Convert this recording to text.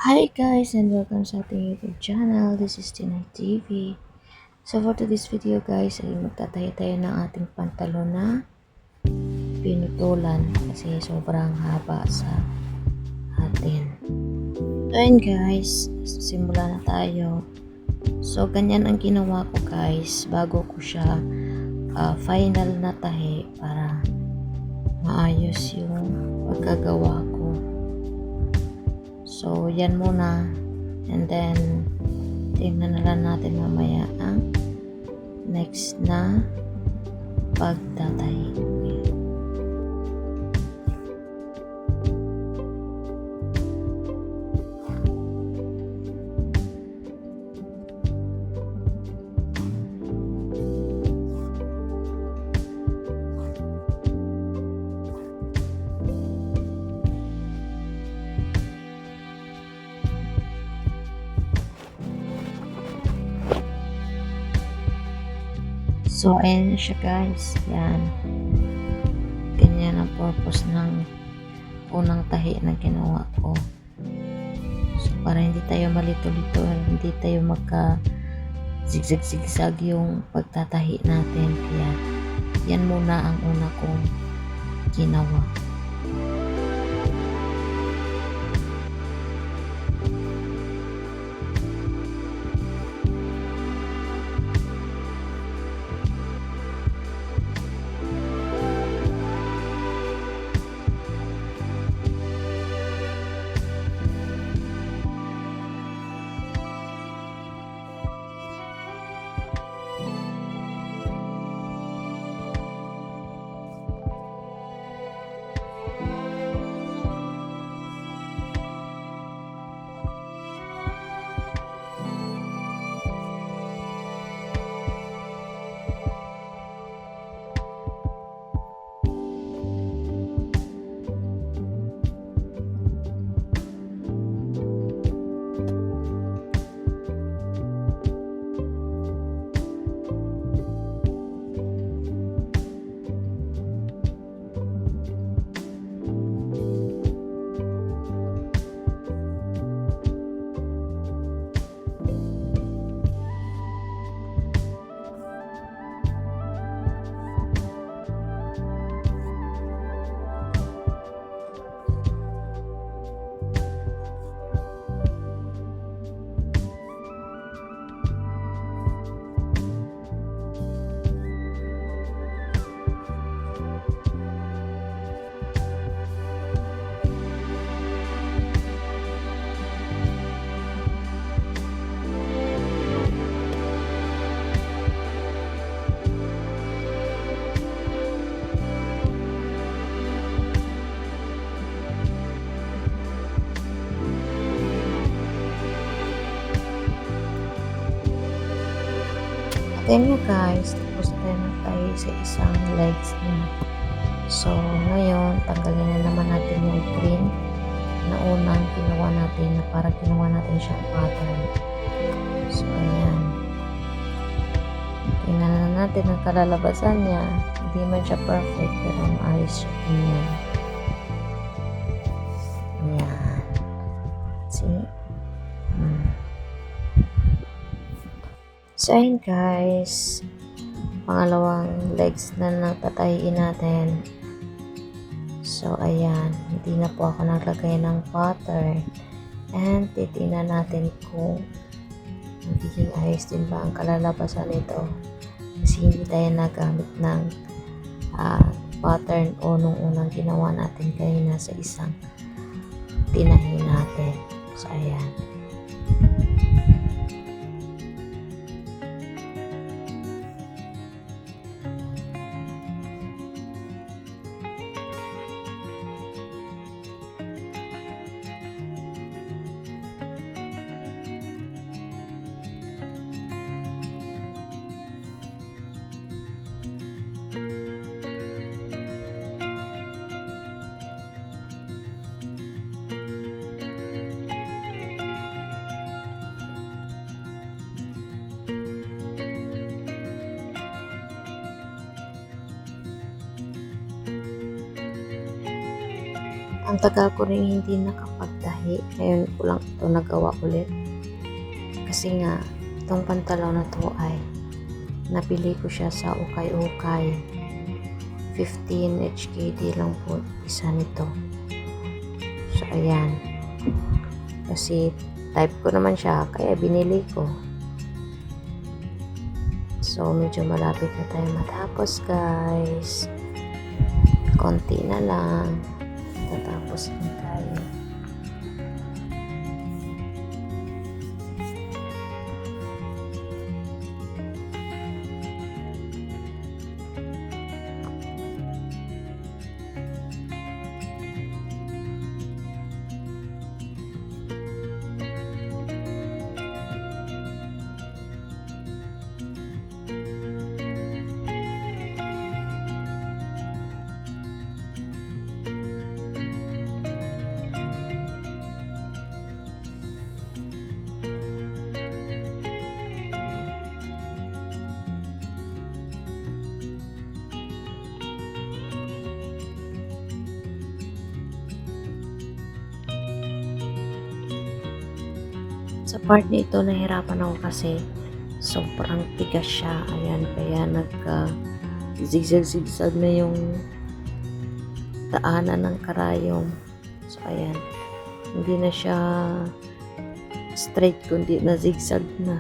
Hi guys and welcome sa ating YouTube channel. This is Tinay TV. So for today's video guys ay magtatayo tayo ng ating pantalon na pinutulan kasi sobrang haba sa atin. So ayun guys, simula na tayo. So ganyan ang ginawa ko guys bago ko siya final na tahi para maayos yung pagkagawa ko. So, yan muna. And then, tingnan na lang natin mamaya ang next na pagtatahi. So, ayan siya guys. Yan. Ganyan ang purpose ng unang tahi na ginawa ko. So, para hindi tayo malito-lito, hindi tayo magka zigzag-zigzag yung pagtatahi natin. Kaya, yan muna ang una kong ginawa. Then yun guys, tapos tayo na tayo sa isang legs niya. So, ngayon, tanggalin na naman natin yung green na unang ginawa natin na para ginawa natin siyang pattern. So, ayan. Tingnan na natin ang kalalabasan niya. Hindi man siya perfect, pero maayos siya tingnan. Ayan. See? So, ayun guys. Pangalawang legs na natatahiin natin. So, ayan. Hindi na po ako naglagay ng pattern. And, titingnan natin kung magiging ayos din ba ang kalalabasan nito. Kasi hindi tayo nagamit ng pattern o nung unang ginawa natin kanina sa isang tinahin natin. So, ayan. Ang tagal ko rin hindi nakapagtahi lahi. Ngayon ko lang ito nagawa ulit. Kasi nga, itong pantalaw na to ay nabili ko siya sa ukay-ukay. 15 HKD lang po isa nito. So, ayan. Kasi type ko naman siya, kaya binili ko. So, medyo malapit na tayo matapos, guys. Konti na lang. Tatapos na tayo. Sa part nito, nahirapan ako kasi sobrang tigas siya. Ayan, kaya zigzag-zigzag na yung daanan ng karayom. So, ayan. Hindi na siya straight, kundi na zigzag na.